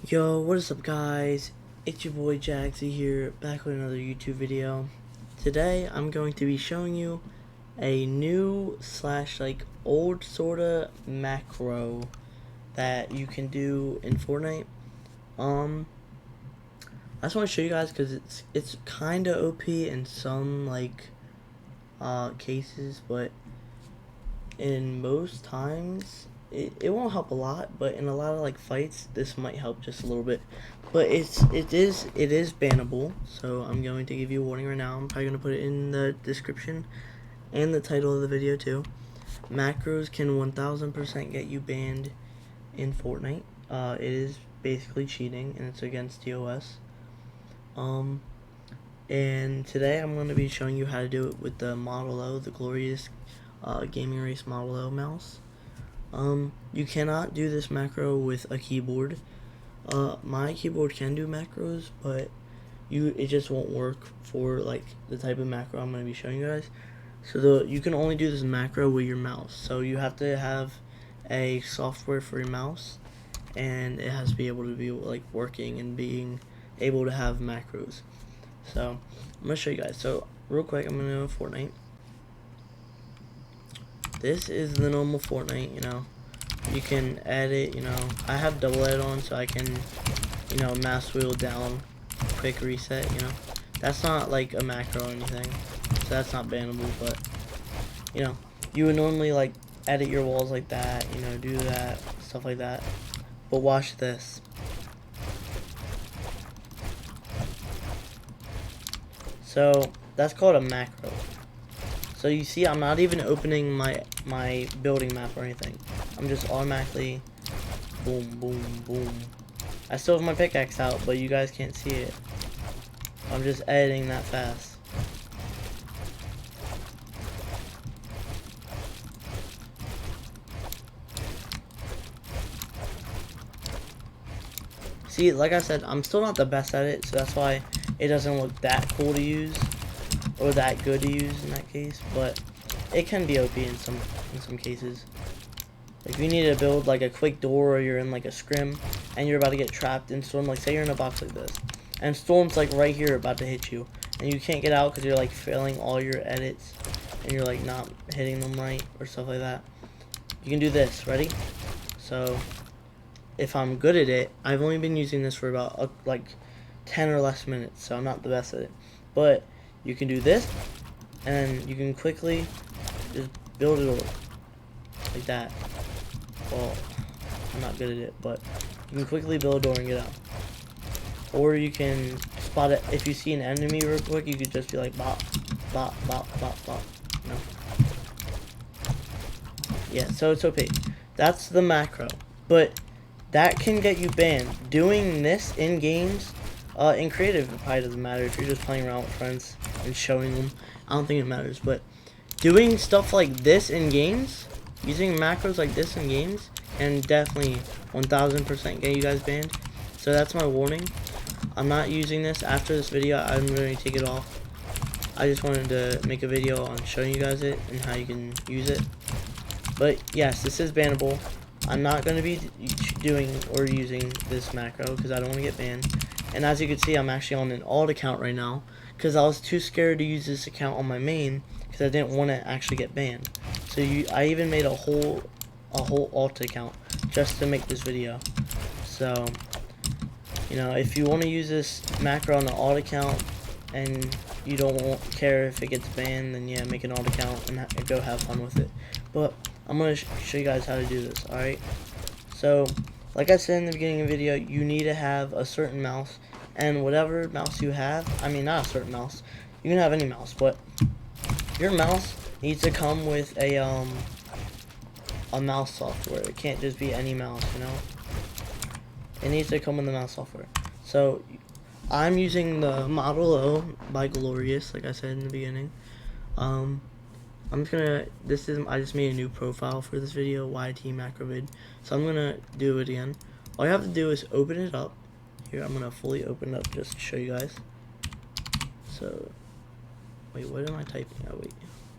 Yo, what is up guys? It's your boy Jagzeeey here, back with another YouTube video. Today I'm going to be showing you a new slash old sorta macro that you can do in Fortnite. I just want to show you guys because it's kinda OP in some cases, but in most times it won't help a lot, but in a lot of fights this might help just a little bit. But it is bannable, so I'm going to give you a warning right now. I'm probably going to put it in the description and the title of the video too. Macros can 1000% get you banned in Fortnite. It is basically cheating and it's against TOS. And today I'm going to be showing you how to do it with the Model O, the glorious gaming race Model O mouse. You cannot do this macro with a keyboard. My keyboard can do macros, but it just won't work for the type of macro I'm going to be showing you guys. So you can only do this macro with your mouse. So you have to have a software for your mouse, and it has to be able to be working and being able to have macros. So I'm going to show you guys. So real quick, I'm going to go to Fortnite. This is the normal Fortnite, you can edit, I have double edit on so I can, mouse wheel down, quick reset, That's not like a macro or anything, so that's not bannable, but, you would normally edit your walls like that, do that, stuff like that. But watch this. So, that's called a macro. So you see, I'm not even opening my building map or anything. I'm just automatically boom, boom, boom. I still have my pickaxe out, but you guys can't see it. I'm just editing that fast. See, like I said, I'm still not the best at it, so that's why it doesn't look that cool to use. Or that good to use in that case, but it can be OP in some cases. If you need to build a quick door, or you're in a scrim and you're about to get trapped in storm, say you're in a box like this and storm's right here about to hit you and you can't get out because you're failing all your edits and you're not hitting them right or stuff like that, you can do this. Ready? So if I'm good at it, I've only been using this for about 10 or less minutes, so I'm not the best at it, but you can do this, and you can quickly just build it over like that. Well, I'm not good at it, but you can quickly build a door and get out. Or you can spot it. If you see an enemy real quick, you could just be like bop, bop, bop, bop, bop. Yeah, so it's OP. That's the macro, but that can get you banned. Doing this in games, in creative, it probably doesn't matter if you're just playing around with friends and showing them. I don't think it matters, but doing stuff like this in games, using macros like this in games, can definitely 1000% get you guys banned. So that's my warning. I'm not using this after this video. I'm going to take it off. I just wanted to make a video on showing you guys it and how you can use it. But yes, this is bannable. I'm not going to be doing or using this macro because I don't want to get banned. And as you can see, I'm actually on an alt account right now because I was too scared to use this account on my main because I didn't want to actually get banned. So I even made a whole alt account just to make this video. So, if you want to use this macro on the alt account and you don't care if it gets banned, then yeah, make an alt account and go have fun with it. But I'm going to show you guys how to do this, alright? So, like I said in the beginning of the video, you need to have a certain mouse, and whatever mouse you have, I mean not a certain mouse, you can have any mouse, but your mouse needs to come with a mouse software. It can't just be any mouse, It needs to come with the mouse software. So I'm using the Model O by Glorious, like I said in the beginning. I just made a new profile for this video, YT macro vid. So I'm gonna do it again. All you have to do is open it up. Here, I'm gonna fully open it up just to show you guys. So, wait, what am I typing? Oh wait,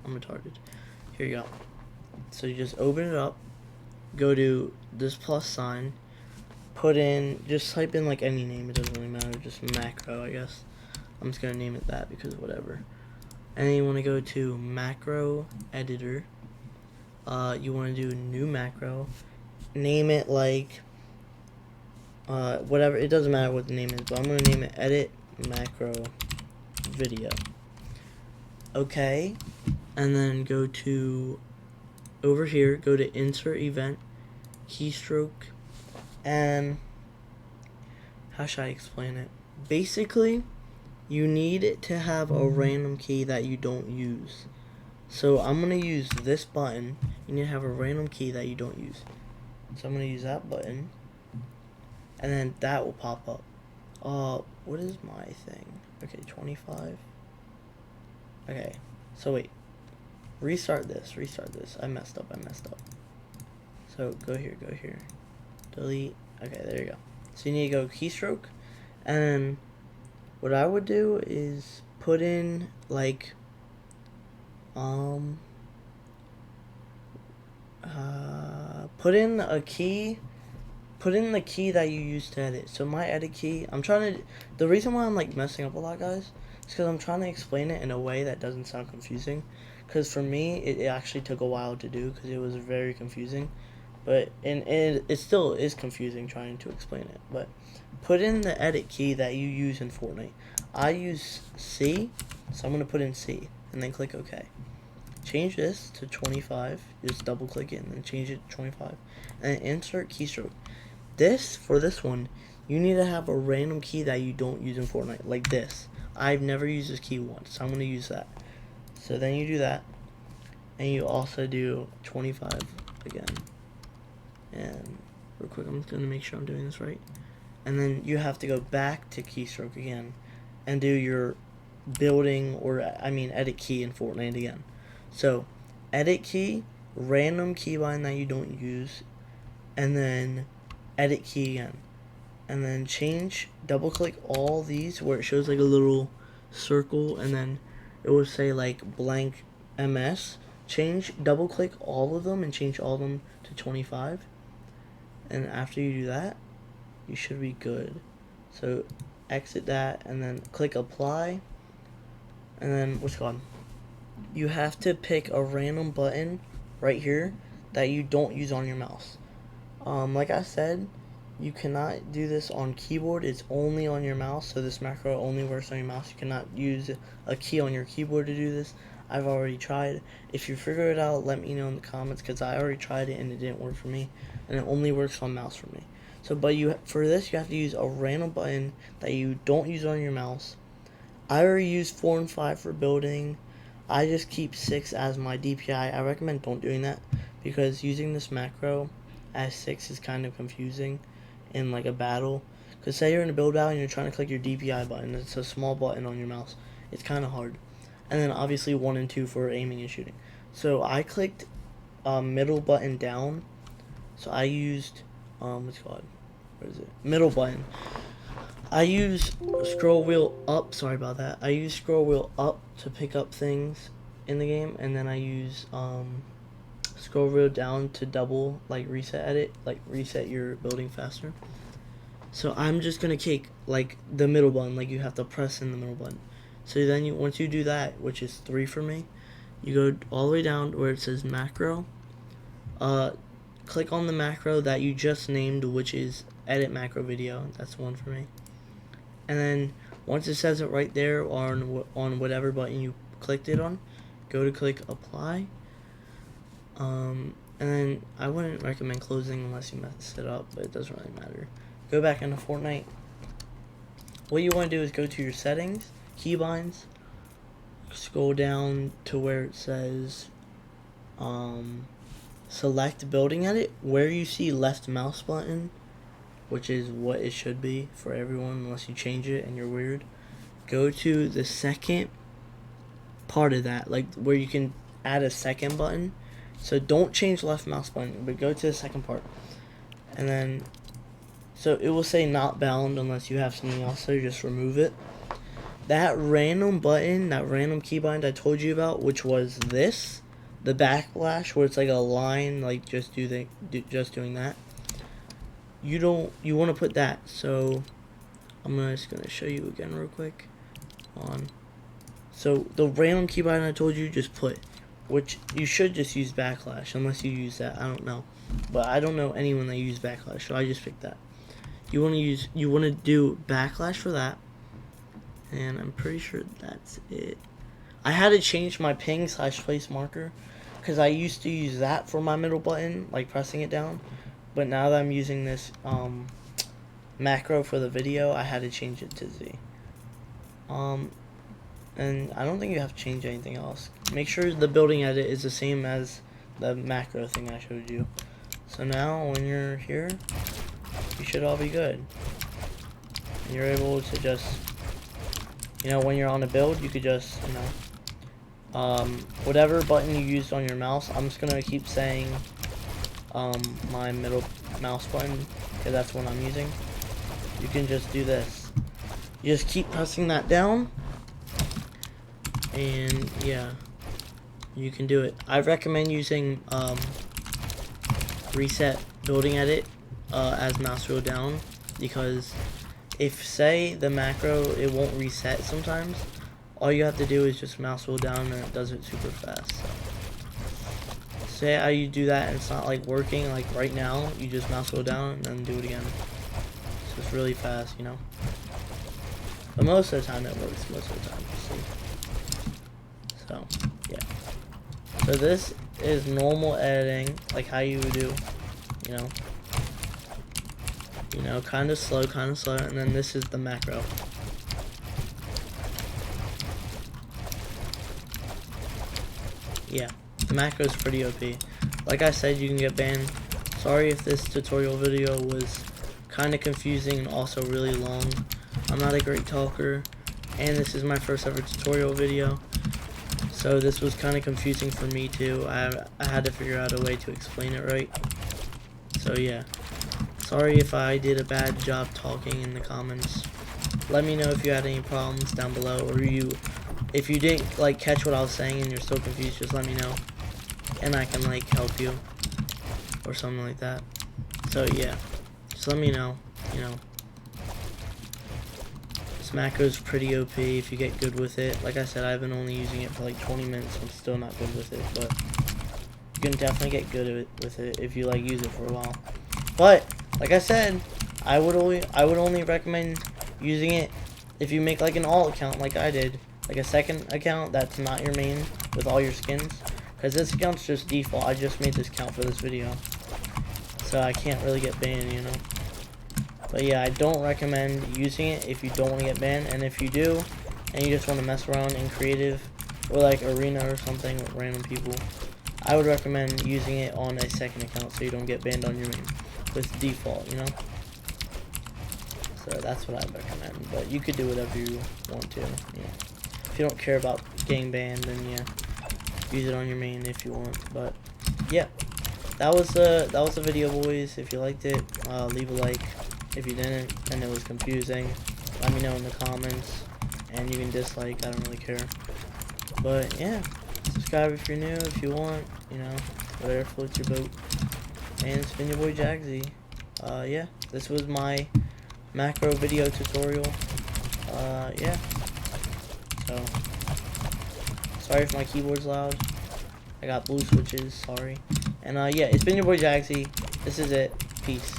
I'm retarded. Here you go. So you just open it up, go to this plus sign, put in, just type in like any name, it doesn't really matter, just macro, I guess. I'm just gonna name it that because whatever. And then you want to go to macro editor. You want to do new macro. Name it like whatever. It doesn't matter what the name is, but I'm gonna name it edit macro video. Okay, and then go to over here. Go to insert event, keystroke, and how should I explain it? Basically, you need to have a random key that you don't use. So I'm going to use this button. You need to have a random key that you don't use. So I'm going to use that button. And then that will pop up. What is my thing? Okay, 25. Okay, so wait. Restart this. I messed up. So go here. Delete. Okay, there you go. So you need to go keystroke. And then what I would do is put in like put in the key that you use to edit. So my edit key, the reason why I'm like messing up a lot, guys, is because I'm trying to explain it in a way that doesn't sound confusing. Because for me, it actually took a while to do because it was very confusing. But it still is confusing trying to explain it. But put in the edit key that you use in Fortnite. I use C, so I'm going to put in C and then click OK. Change this to 25, just double click it and then change it to 25. And then insert keystroke. For this one, you need to have a random key that you don't use in Fortnite, like this. I've never used this key once, so I'm going to use that. So then you do that, and you also do 25 again. And real quick, I'm just going to make sure I'm doing this right. And then you have to go back to keystroke again and do your building, or I mean edit key in Fortnite again. So edit key, random keybind that you don't use, and then edit key again. And then change, double click all these where it shows like a little circle, and then it will say like blank MS. Double click all of them and change all of them to 25. And after you do that, you should be good. So exit that and then click apply. And then you have to pick a random button right here that you don't use on your mouse. Like I said, you cannot do this on keyboard. It's only on your mouse. So this macro only works on your mouse. You cannot use a key on your keyboard to do this. I've already tried. If you figure it out, let me know in the comments, because I already tried it and it didn't work for me, and it only works on mouse for me. So, but for this, you have to use a random button that you don't use on your mouse. I already use 4 and 5 for building. I just keep 6 as my DPI. I recommend don't doing that, because using this macro as 6 is kind of confusing in like a battle. Because say you're in a build battle and you're trying to click your DPI button. It's a small button on your mouse. It's kind of hard. And then obviously 1 and 2 for aiming and shooting. So I clicked middle button down. So I used middle button. I use scroll wheel up. Sorry about that. I use scroll wheel up to pick up things in the game, and then I use scroll wheel down to double reset your building faster. So I'm just gonna take like the middle button, like you have to press in the middle button. So then once you do that, which is 3 for me, you go all the way down where it says macro. Click on the macro that you just named, which is edit macro video. That's 1 for me. And then once it says it right there on whatever button you clicked it on, go to click apply. And then I wouldn't recommend closing unless you mess it up, but it doesn't really matter. Go back into Fortnite. What you want to do is go to your settings, keybinds, scroll down to where it says select building edit. Where you see left mouse button, which is what it should be for everyone unless you change it and you're weird, go to the second part of that, like where you can add a second button. So don't change left mouse button, but go to the second part, and then so it will say not bound unless you have something else, so you just remove it. That random button, that random keybind I told you about, which was this, the backslash, where it's like a line, like just doing that. you want to put that. So I'm just gonna show you again real quick. On. So the random key button I told you, just put, which you should just use backslash unless you use that. I don't know, but I don't know anyone that uses backslash, so I just picked that. You want to do backslash for that, and I'm pretty sure that's it. I had to change my ping / place marker because I used to use that for my middle button, like pressing it down, but now that I'm using this macro for the video, I had to change it to Z. And I don't think you have to change anything else. Make sure the building edit is the same as the macro thing I showed you. So now when you're here, you should all be good. And you're able to just, when you're on a build, you could just, whatever button you used on your mouse, I'm just gonna keep saying my middle mouse button because that's what I'm using. You can just do this. You just keep pressing that down, and yeah, you can do it. I recommend using reset building edit as mouse wheel down, because if, say, the macro, it won't reset sometimes, all you have to do is just mouse wheel down and it does it super fast. So say how you do that and it's not like working, like right now, you just mouse wheel down and then do it again. It's just really fast, But most of the time it works, most of the time, see. So, yeah. So this is normal editing, like how you would do, kind of slow, and then this is the macro. Yeah, the macro is pretty OP. Like I said, you can get banned. Sorry if this tutorial video was kind of confusing and also really long. I'm not a great talker, and this is my first ever tutorial video, so this was kind of confusing for me too. I had to figure out a way to explain it right. So yeah, sorry if I did a bad job talking in the comments. Let me know if you had any problems down below, or if you didn't catch what I was saying and you're still confused, just let me know, and I can help you or something like that. So yeah, just let me know. This macro is pretty OP if you get good with it. Like I said, I've been only using it for 20 minutes. I'm still not good with it, but you can definitely get good with it if you use it for a while. But like I said, I would only recommend using it if you make an alt account like I did, a second account that's not your main with all your skins, because this account's just default. I just made this account for this video, so I can't really get banned, But yeah, I don't recommend using it if you don't want to get banned, and if you do, and you just want to mess around in creative or arena or something with random people, I would recommend using it on a second account so you don't get banned on your main with default, So that's what I recommend, but you could do whatever you want to, If you don't care about getting banned, then yeah, use it on your main if you want. But yeah, that was the video, boys. If you liked it, leave a like. If you didn't and it was confusing, let me know in the comments, and you can dislike, I don't really care. But yeah, subscribe if you're new, if you want, whatever floats your boat. And it's been your boy Jagzeeey. Yeah, this was my macro video tutorial. Yeah. So, sorry if my keyboard's loud. I got blue switches, sorry. And yeah, it's been your boy Jagzeeey. This is it. Peace.